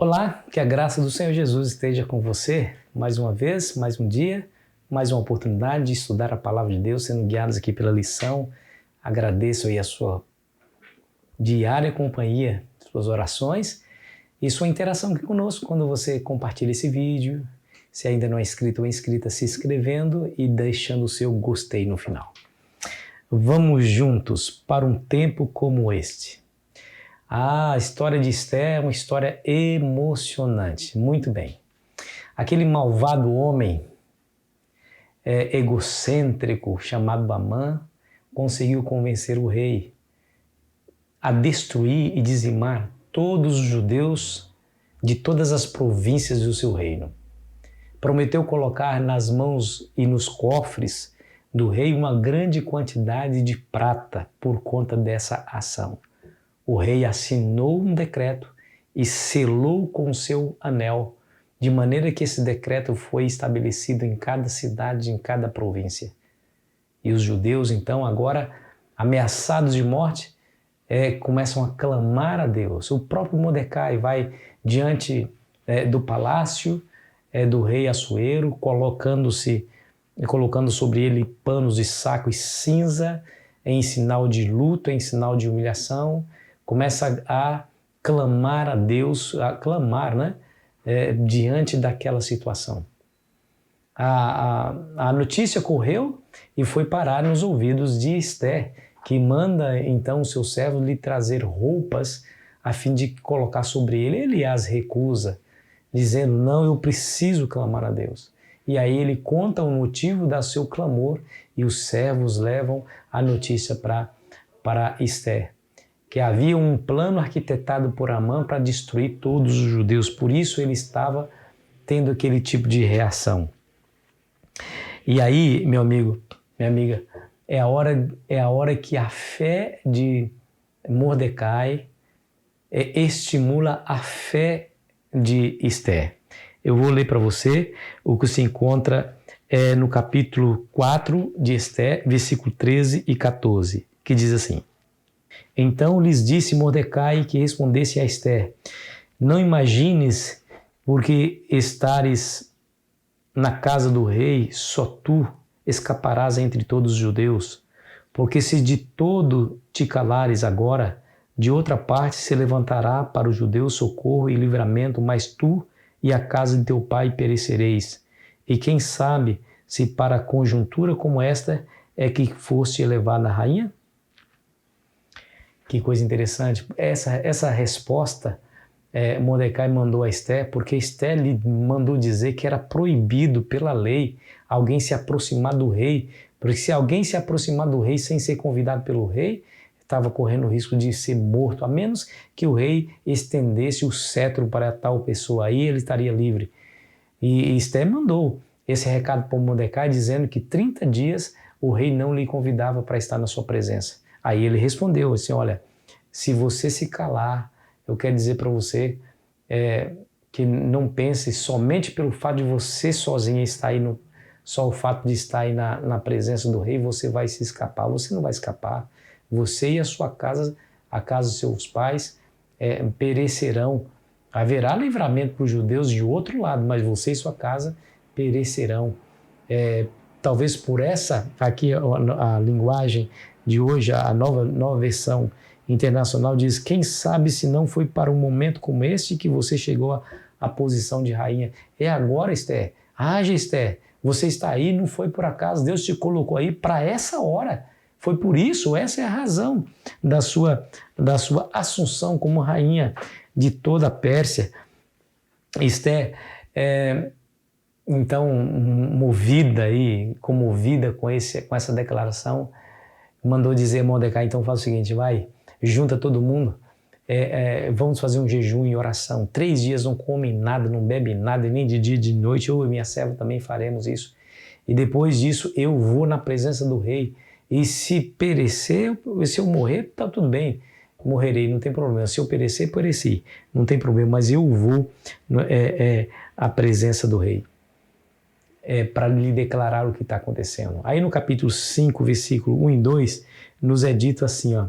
Olá, que a graça do Senhor Jesus esteja com você mais uma vez, mais um dia, mais uma oportunidade de estudar a Palavra de Deus, sendo guiados aqui pela lição. Agradeço aí a sua diária companhia, suas orações e sua interação aqui conosco quando você compartilha esse vídeo. Se ainda não é inscrito ou inscrita, se inscrevendo e deixando o seu gostei no final. Vamos juntos para um tempo como este. A história de Esther é uma história emocionante. Muito bem. Aquele malvado homem egocêntrico chamado Amã conseguiu convencer o rei a destruir e dizimar todos os judeus de todas as províncias do seu reino. Prometeu colocar nas mãos e nos cofres do rei uma grande quantidade de prata por conta dessa ação. O rei assinou um decreto e selou com seu anel, de maneira que esse decreto foi estabelecido em cada cidade, em cada província. E os judeus, então, agora ameaçados de morte, começam a clamar a Deus. O próprio Mordecai vai diante do palácio do rei Assuero, colocando sobre ele panos de saco e cinza, em sinal de luto, em sinal de humilhação. Começa a clamar a Deus, diante daquela situação. A notícia correu e foi parar nos ouvidos de Esther, que manda então o seu servo lhe trazer roupas a fim de colocar sobre ele. Ele as recusa, dizendo: não, eu preciso clamar a Deus. E aí ele conta o motivo do seu clamor e os servos levam a notícia para Esther, que havia um plano arquitetado por Amã para destruir todos os judeus. Por isso ele estava tendo aquele tipo de reação. E aí, meu amigo, minha amiga, é a hora que a fé de Mordecai estimula a fé de Esther. Eu vou ler para você o que se encontra no capítulo 4 de Esther, versículo 13 e 14, que diz assim: Então lhes disse Mordecai que respondesse a Esther: Não imagines, porque estares na casa do rei, só tu escaparás entre todos os judeus. Porque se de todo te calares agora, de outra parte se levantará para os judeus socorro e livramento, mas tu e a casa de teu pai perecereis. E quem sabe se para conjuntura como esta é que foste elevada a rainha? Que coisa interessante. Essa resposta Mordecai mandou a Esther, porque Esther lhe mandou dizer que era proibido pela lei alguém se aproximar do rei, porque se alguém se aproximar do rei sem ser convidado pelo rei, estava correndo o risco de ser morto, a menos que o rei estendesse o cetro para tal pessoa, aí ele estaria livre. E Esther mandou esse recado para Mordecai, dizendo que 30 dias o rei não lhe convidava para estar na sua presença. Aí ele respondeu assim: olha, se você se calar, eu quero dizer para você que não pense somente pelo fato de você sozinha estar aí, só o fato de estar aí na presença do rei, você vai se escapar. Você não vai escapar. Você e a sua casa, a casa dos seus pais, perecerão. Haverá livramento para os judeus de outro lado, mas você e sua casa perecerão. Talvez por essa, aqui a linguagem de hoje, a nova versão internacional diz: quem sabe se não foi para um momento como este que você chegou à posição de rainha. É agora, Esther. Haja, Esther. Você está aí, não foi por acaso. Deus te colocou aí para essa hora. Foi por isso, essa é a razão da sua assunção como rainha de toda a Pérsia. Esther, então, comovida com essa declaração, mandou dizer a Mordecai: então faz o seguinte, vai, junta todo mundo, vamos fazer um jejum e oração. 3 dias não come nada, não bebe nada, nem de dia de noite. Eu e minha serva também faremos isso. E depois disso eu vou na presença do rei. E se perecer, se eu morrer, tá tudo bem. Morrerei, não tem problema. Se eu perecer, pereci. Não tem problema, mas eu vou à presença do rei. Para lhe declarar o que está acontecendo. Aí no capítulo 5, versículo 1 e 2, nos é dito assim, ó: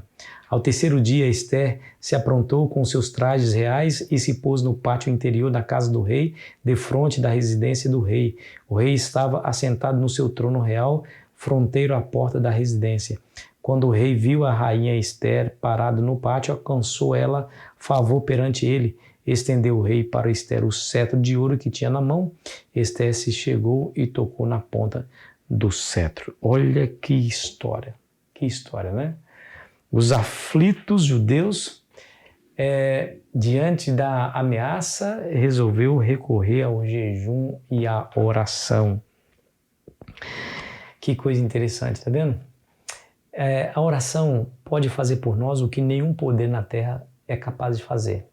ao terceiro dia, Ester se aprontou com seus trajes reais e se pôs no pátio interior da casa do rei, defronte da residência do rei. O rei estava assentado no seu trono real, fronteiro à porta da residência. Quando o rei viu a rainha Ester parada no pátio, alcançou ela favor perante ele. Estendeu o rei para Ester o cetro de ouro que tinha na mão. Ester se chegou e tocou na ponta do cetro. Olha que história, né? Os aflitos judeus, diante da ameaça, resolveu recorrer ao jejum e à oração. Que coisa interessante, tá vendo? A oração pode fazer por nós o que nenhum poder na terra é capaz de fazer.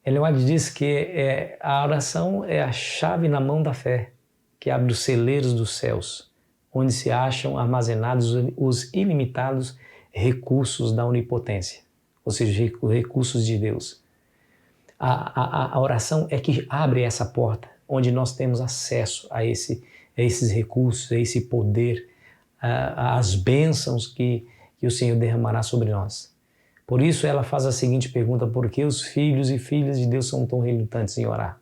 Ellen White diz que a oração é a chave na mão da fé, que abre os celeiros dos céus, onde se acham armazenados os ilimitados recursos da onipotência, ou seja, recursos de Deus. A oração é que abre essa porta, onde nós temos acesso a esses recursos, a esse poder, as bênçãos que o Senhor derramará sobre nós. Por isso ela faz a seguinte pergunta: por que os filhos e filhas de Deus são tão relutantes em orar?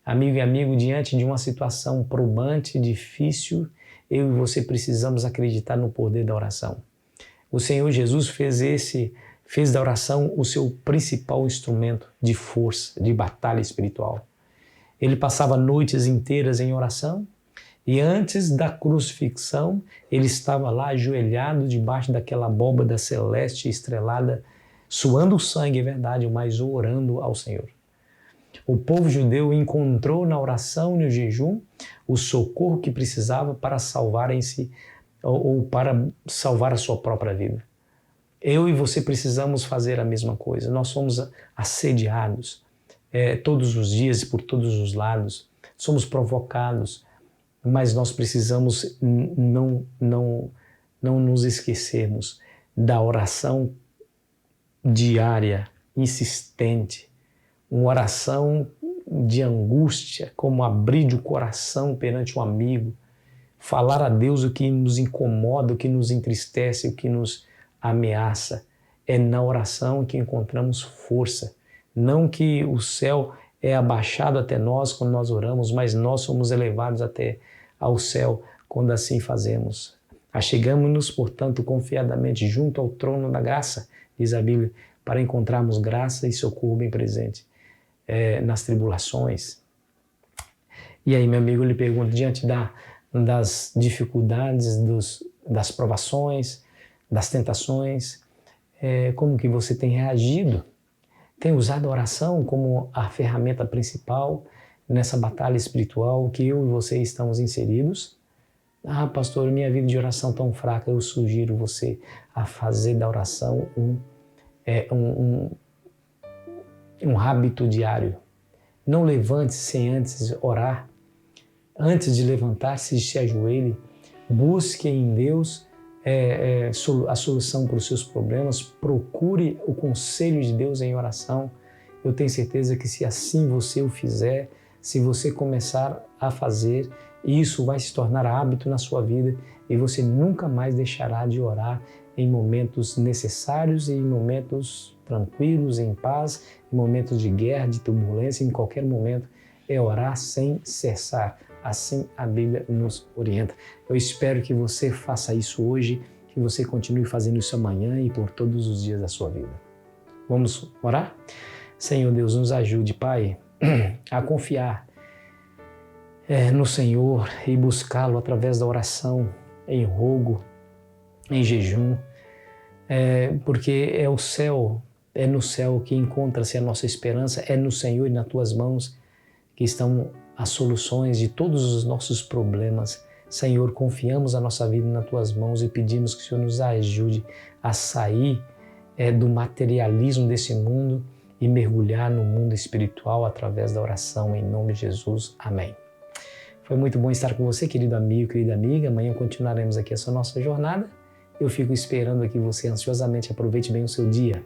Amigo e amigo, diante de uma situação probante, difícil, eu e você precisamos acreditar no poder da oração. O Senhor Jesus fez da oração o seu principal instrumento de força, de batalha espiritual. Ele passava noites inteiras em oração e antes da crucifixão ele estava lá ajoelhado debaixo daquela abóbada celeste estrelada, suando sangue, é verdade, mas orando ao Senhor. O povo judeu encontrou na oração e no jejum o socorro que precisava para salvarem-se ou para salvar a sua própria vida. Eu e você precisamos fazer a mesma coisa. Nós somos assediados todos os dias e por todos os lados. Somos provocados, mas nós precisamos não nos esquecermos da oração diária, insistente, uma oração de angústia, como abrir o coração perante um amigo, falar a Deus o que nos incomoda, o que nos entristece, o que nos ameaça. É na oração que encontramos força. Não que o céu é abaixado até nós quando nós oramos, mas nós somos elevados até ao céu quando assim fazemos. Achegamos-nos, portanto, confiadamente junto ao trono da graça, diz a Bíblia, para encontrarmos graça e socorro bem presente nas tribulações. E aí, meu amigo, eu lhe pergunto, diante das dificuldades, das provações, das tentações, como que você tem reagido? Tem usado a oração como a ferramenta principal nessa batalha espiritual que eu e você estamos inseridos? Ah, pastor, minha vida de oração tão fraca. Eu sugiro você a fazer da oração um hábito diário. Não levante-se sem antes orar. Antes de levantar-se, se ajoelhe. Busque em Deus a solução para os seus problemas. Procure o conselho de Deus em oração. Eu tenho certeza que se assim você o fizer, se você começar a fazer, isso vai se tornar hábito na sua vida e você nunca mais deixará de orar em momentos necessários e em momentos tranquilos, em paz, em momentos de guerra, de turbulência, em qualquer momento. É orar sem cessar. Assim a Bíblia nos orienta. Eu espero que você faça isso hoje, que você continue fazendo isso amanhã e por todos os dias da sua vida. Vamos orar? Senhor Deus, nos ajude, Pai, a confiar no Senhor e buscá-lo através da oração, em rogo, em jejum, porque é o céu, é no céu que encontra-se a nossa esperança, é no Senhor e nas Tuas mãos que estão as soluções de todos os nossos problemas. Senhor, confiamos a nossa vida nas Tuas mãos e pedimos que o Senhor nos ajude a sair do materialismo desse mundo e mergulhar no mundo espiritual através da oração, em nome de Jesus. Amém. Foi muito bom estar com você, querido amigo, querida amiga. Amanhã continuaremos aqui essa nossa jornada. Eu fico esperando que você ansiosamente aproveite bem o seu dia.